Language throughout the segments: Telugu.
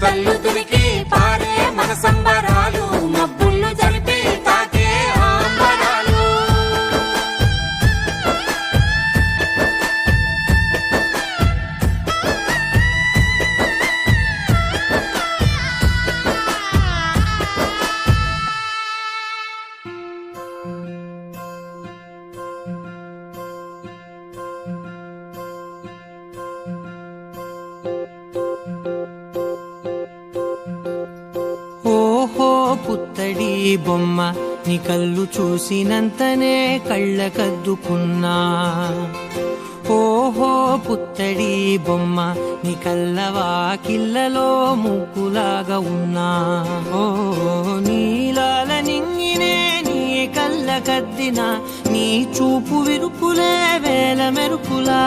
కళ్ళు తురికి పారే మన సంబరాలు మబ్బుళ్ళు జరిపి తాకే ఆంబరాలు పుత్తడి బొమ్మ నీ కళ్ళు చూసినంతనే కళ్ళకద్దుకున్నా ఓహో పుత్తడి బొమ్మ నీ కళ్ళవాకిళ్ళలో ముగ్గులాగా ఉన్నా ఓ నీలాల నింగినే నీ కళ్ళకద్దిన నీ చూపు విరుపులే వేల మెరుపులా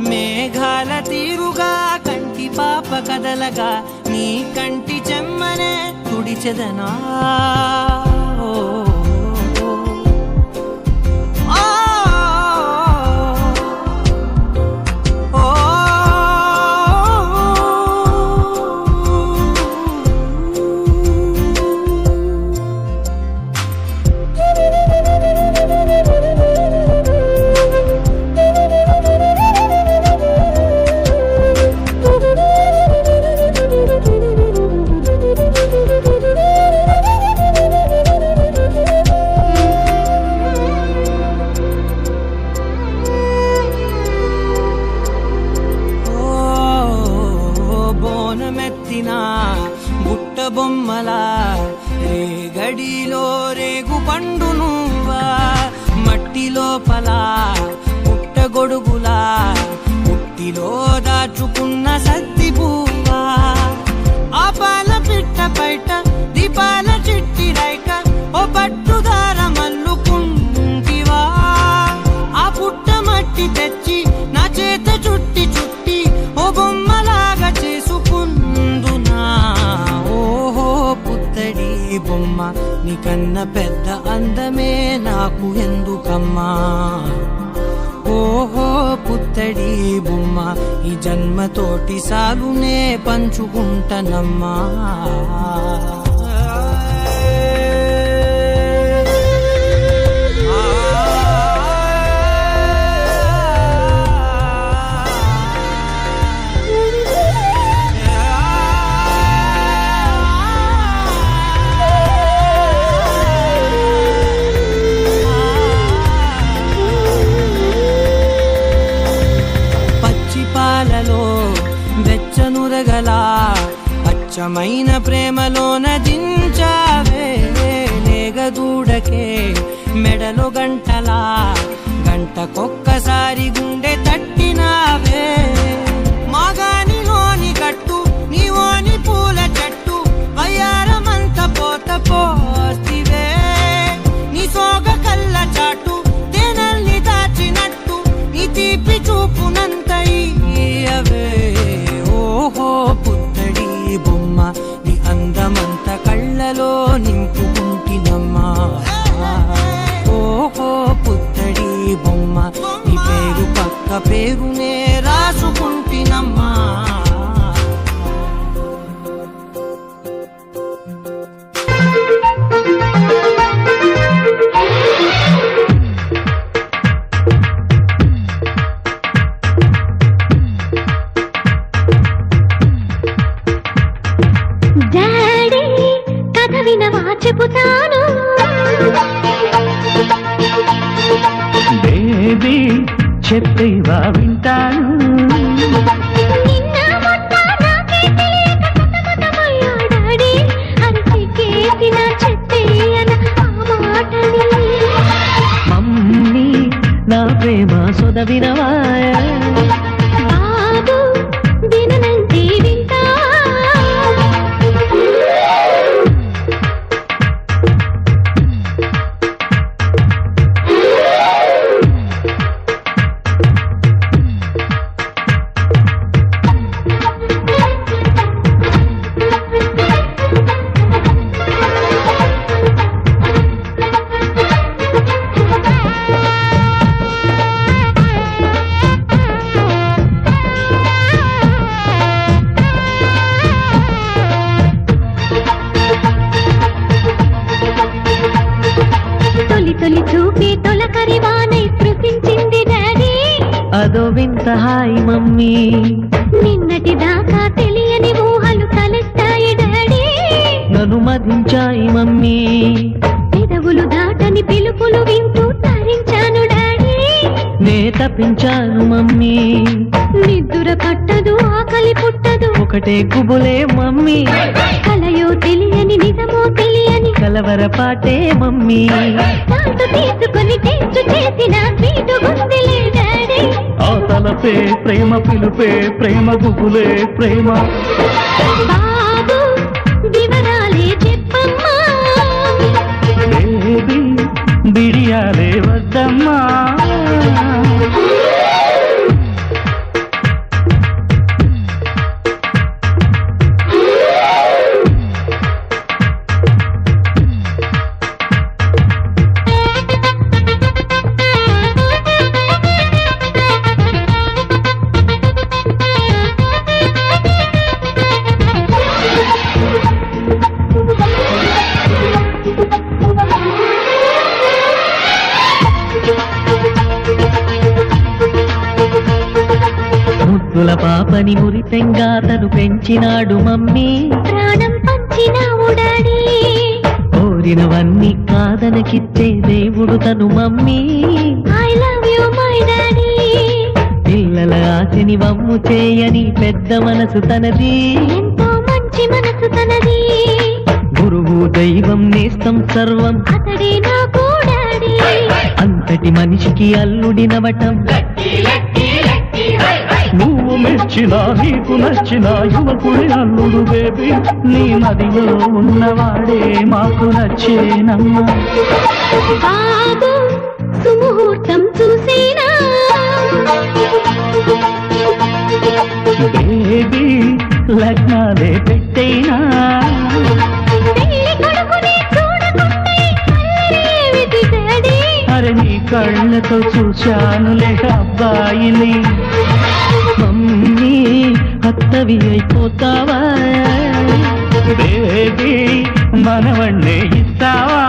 మేఘాల తీరుగా కంటి పాప కదలగా నీ కంటి చెమ్మనే తుడిచెదనా బుట్ట బొమ్మలా రేగడిలో రేగు పండు నువ్వా మట్టి లోపల పుట్ట గొడుగులా పుట్టిలో దాచుకున్న సత్తి పువ్వా ఆ పాల పిట్ట బయట దీపాల చిట్టి రైక ఓ పట్టుదార మల్లుకుంటివా ఆ పుట్ట మట్టి తెచ్చి నా చేత చుట్టి చుట్టి ఓ బొమ్మలాగా చేసుకుందునా ఓహో పుత్తడి బొమ్మ నీకన్న పెద్ద అందమే నాకు ఎందుకమ్మా ఓహో పుత్తడి బొమ్మ ఈ జన్మతోటి సాలునే పంచుకుంటనమ్మా వెచ్చనురగలా అచ్చమైన ప్రేమలోన దించావే లేగదూడకే మెడలో గంటలా గంటకొక్కసారి గుండె తట్టినావే మాగానిలోని గట్టు నీవోని పూల చెట్టు వయ్యారమంత పోత పోస్తివే నీ సోగ కళ్ళ చాటు తేనల్ని దాచినట్టు నీ తీపి చూపునంత ఇయ్యవే ఓహో పుత్తడి బొమ్మ నీ అందమంత కళ్ళలో నింపుకుంటినమ్మా ఓహో పుత్తడి బొమ్మ నీ పేరు పక్క పేరునే రాసుకుంటినమ్మా చెబుతాను బేబీ చెప్పేవా వింటాను నిన్న మొన్న నాకే తెలియక సతమతమయ్యాడాడి అరిచికేసిన చెప్పేయన ఆ మాటని మమ్మీ నా ప్రేమ సొదవినవాయ బాబు విననంటే వింటా అదో వింత హాయ్ మమ్మీ. నిన్నటి దాకా తెలియని ఊహలు తలెత్తాయి డాడీ, నన్ను మదించాయి మమ్మీ. పెదవులు దాటని పిలుపులు వింటూ తరించాను డాడీ, నే తప్పించాను మమ్మీ. నిద్దుర పట్టదు ఆకలి పుట్టదు, ఒకటే గుబులే మమ్మీ. కలయో తెలియని నిజమో తెలియని కలవర పాటే మమ్మీ. తాటు తీసుకొని టేస్ట్ చేసిన స్వీటు గుందిలే డాడీ. ఆ తలపే ప్రేమ పిలుపే ప్రేమ గుబులే ప్రేమ. బాబు వివరాలే చెప్పమ్మా, బేబీ బిడియాలే వద్దమ్మా. ముద్దుల పాపని మురిపెంగా తను పెంచినాడు మమ్మీ. ప్రాణం పంచినావు డాడీ, కోరినవన్నీ కాదనకిచ్చే దేవుడు తను mummy. I love you my daddy. పిల్లల ఆశని వమ్ము చేయని పెద్ద మనసు తనది. ఎంతో మంచి మనసు తనది, గురువు దైవం నేస్తం సర్వం అతడే నాకు డాడీ. అంతటి మనిషికి అల్లుడినవటం. నువ్వు మెచ్చిన నీకు నచ్చిన యువకుడి అల్లుడు బేబీ. నీ మదిలో ఉన్నవాడే మాకు నచ్చేనమ్మా. బాబు సుముహూర్తం చూసేనా, బేబీ లగ్నాలే పెట్టేనా. పెళ్లి కొడుకుని చూడకుంటే కళ్ళేమిటి డాడీ. అరే నీ కళ్ళతో చూశానులే అబ్బాయిని. మమ్మీ అత్తవి అయిపోతావా బేబీ, మనవన్నే ఇస్తావా.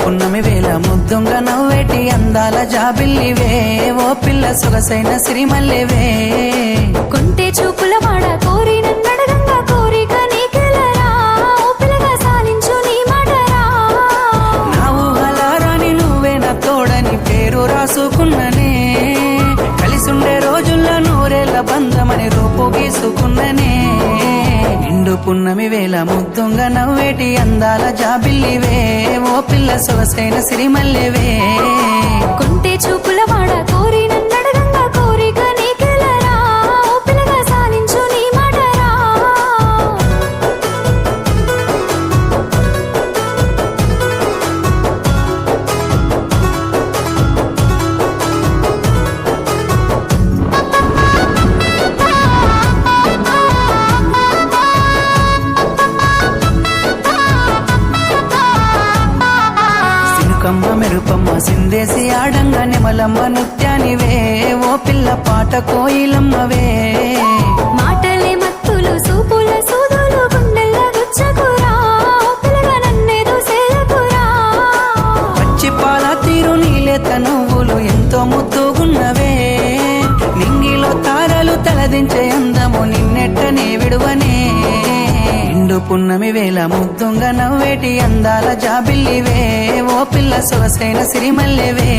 పున్నమి వేళ ముద్దుంగ నవ్వేటి అందాల జాబిల్లివే, ఓ పిల్ల సొగసైన సిరిమల్లెవే. కొంటే చూపుల వాడ కోరి నన్నడగంగా కోరిక నీకెలరా, ఓ పిల్లగా సాలించు నీ మాటరా. నా ఊహలారాని నువ్వే నా తోడని పేరు రాసుకున్ననే, కలిసుండే రోజుల్లో నూరేళ్ల బంధమని రూపు గీసుకున్ననే. నిండు పున్నమి వేళ ముద్దుంగ నవ్వేటి అందాల జాబిల్లివే, ఓ పిల్ల సొగసైన సిరిమల్లెవే. కొంటే చూపుల వాడ కోరి నన్నడగంగా కోరిక నీకెలరా, ఓ పిల్లగా సాలించు నీ మాటరా. సినుకమ్మ మెరుపమ్మ సిందేసి ఆడంగా నిమలమ్మ నృత్యానివే, ఓ పిల్ల పాట కోయిలమ్మవే. మాటలే మత్తులు సూపుల సూదులు గుండెల్ల గుచ్చకురా, ఓ పిల్లగా నన్నేదో సేలకురా. పచ్చి పాల తీరు నీలేత నువ్వులు ఎంతో ముద్దుగున్నవే, నింగిలో తారలు తలదించే అందము నిన్నెట్టనే విడువనే. నిండు పున్నమి వేళ ముద్దుంగ నవ్వేటి అందాల జాబిల్లివే, ఓ పిల్ల సొగసైన సిరిమల్లెవే.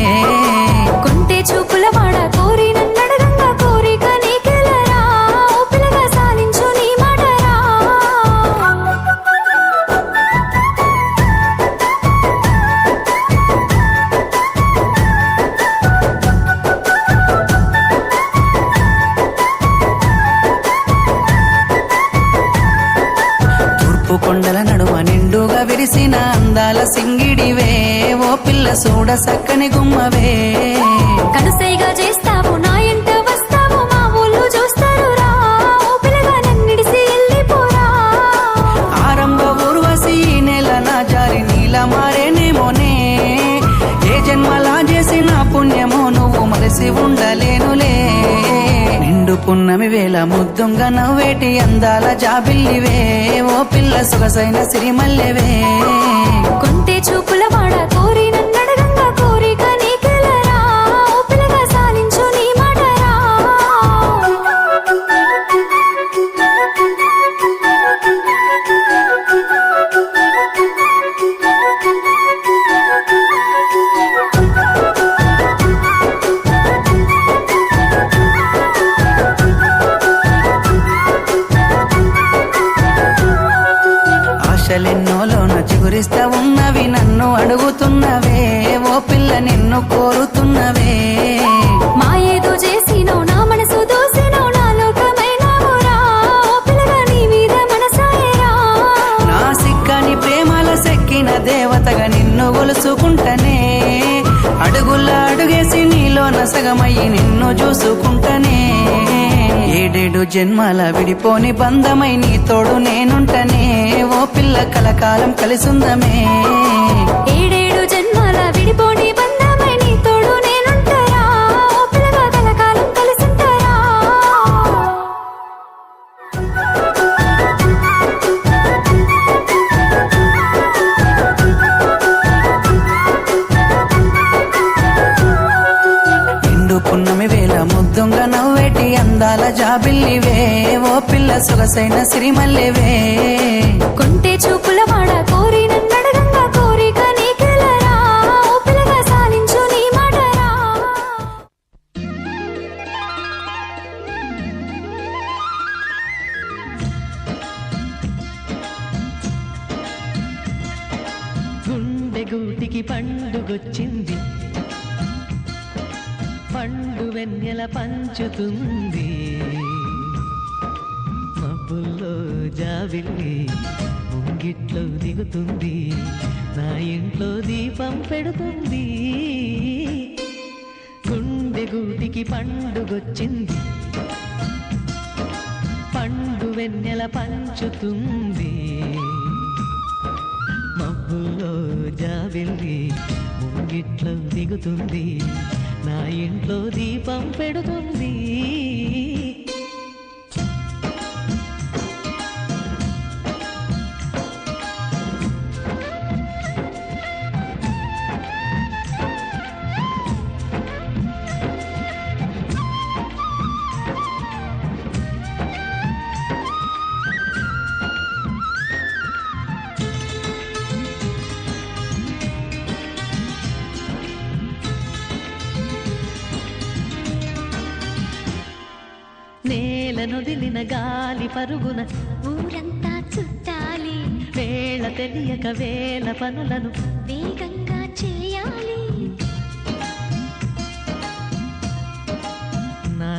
కొంటే చూపుల వాడ కోరి నన్నడగంగా కోరిక నీకెలరా, ఓ పిల్లగా సాలించు నీ మాటరా. నిప్పు కొండల నడుమ నిండుగా విరిసిన అందాల సింగిడివే ఓ పిల్ల చూడ సక్కని గుమ్మవే కనుసైగా చేస్తావు నా ఎంట వస్తావు మా ఊళ్ళు చూస్తారు రా ఓ పిల్లగా నన్నిడిసి వెళ్ళిపోరా ఆరంభ ఊర్వశి ఈ నెల నా జారి నీలా మారేనేమోనే ఏ జన్మలా చేసిన పుణ్యమో నువ్వు మరసి ఉండలేనులే నిండు పున్నమి వేళ ముద్దుంగా నవ్వేటి అందాల జాబిల్లివే ఓ పిల్ల సొగసైన సిరిమల్లెవే కొంటే చూపుల వాడ కోరి నన్నడగంగా కోరిక నీకెలరా ఓ పిల్లగా సాలించు నీ మాటరా ఆశలెన్నోలోన చిగురిస్తా ఉన్నవి నన్ను అడుగుతున్నవే ఓ పిల్ల నిన్ను కోరుతున్నవే మా ఏదో చేసినో నా మనసు దోసినో నా లోకమైనావురా ఓ పిల్లగా నీ మీద మనసాయరా నా సిక్కని ప్రేమల సెక్కిన దేవతగా నిన్ను గొలుసుకుంటనే అడుగుల అడుగేసి నీలో నసగమయ్యి నిన్ను చూసుకుంటనే ఏడేడు జన్మల విడిపోని బంధమై నీ తోడు నేనుంటనే ఓ పిల్ల కలకాలం కలిసుందమే ఏడేడు జన్మాల విడిపోని బంధమై నీ తోడు నేనుంటారా ఓ పిల్లగా కలకాలం కలిసుంటారా నిండు పున్నమి వేళ ముద్దుంగా నవ్వేటి అందాల జాబిల్లివే ఓ పిల్ల సొగసైన సిరిమల్లెవే కొంటే చూపుల వాడ కోరి నన్నడగంగా కోరిక నీకెలరా ఓ పిల్లగా సాలించు నీ మాటరా గుండె గూటికి పండుగొచ్చింది పండు వెన్నెల పంచుతుంది మబ్బుల్లో జాబిల్లి ముంగిట్లో దిగుతుంది నా ఇంట్లో దీపం పెడుతుంది గుండె గూటికి పండుగొచ్చింది పండు వెన్నెల పంచుతుంది మబ్బుల్లో జాబిల్లి ముంగిట్లో దిగుతుంది నా ఇంట్లో దీపం పెడుతుంది నేలనొదిలిన గాలి పరుగున ఊరంతా చుట్టాలి వేళ తెలియక వేల పనులను వేగంగా చేయాలి నా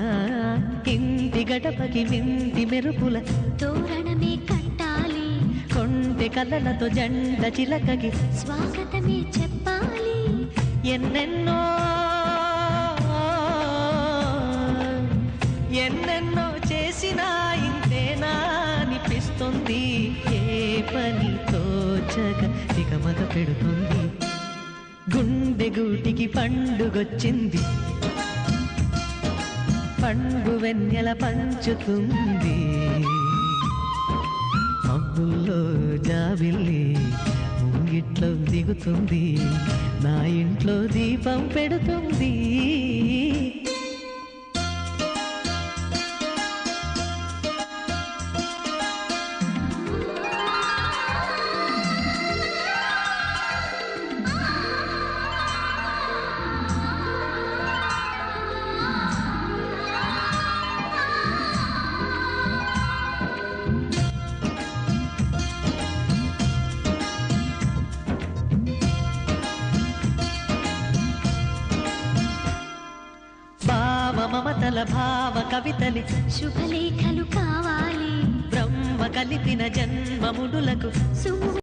ఇంటి గడపకి వింటి మెరుపుల తోరణమే కట్టాలి కొంటె కలలతో జెండ చిలకకి స్వాగతమే చెప్పాలి ఎన్నెన్నో ఎన్నెన్నో చేసినా ఇంతేనా అనిపిస్తుంది ఏ పని తోచక తికమక పెడుతుంది గుండె గూటికి పండుగొచ్చింది పండు వెన్నెల పంచుతుంది మబ్బుల్లో జాబిల్లి ముంగిట్లో దిగుతుంది నా ఇంట్లో దీపం పెడుతుంది మమతల భావ కవితలి శుభలేఖలు కావాలి బ్రహ్మ కలిపిన జన్మముడులకు సుమ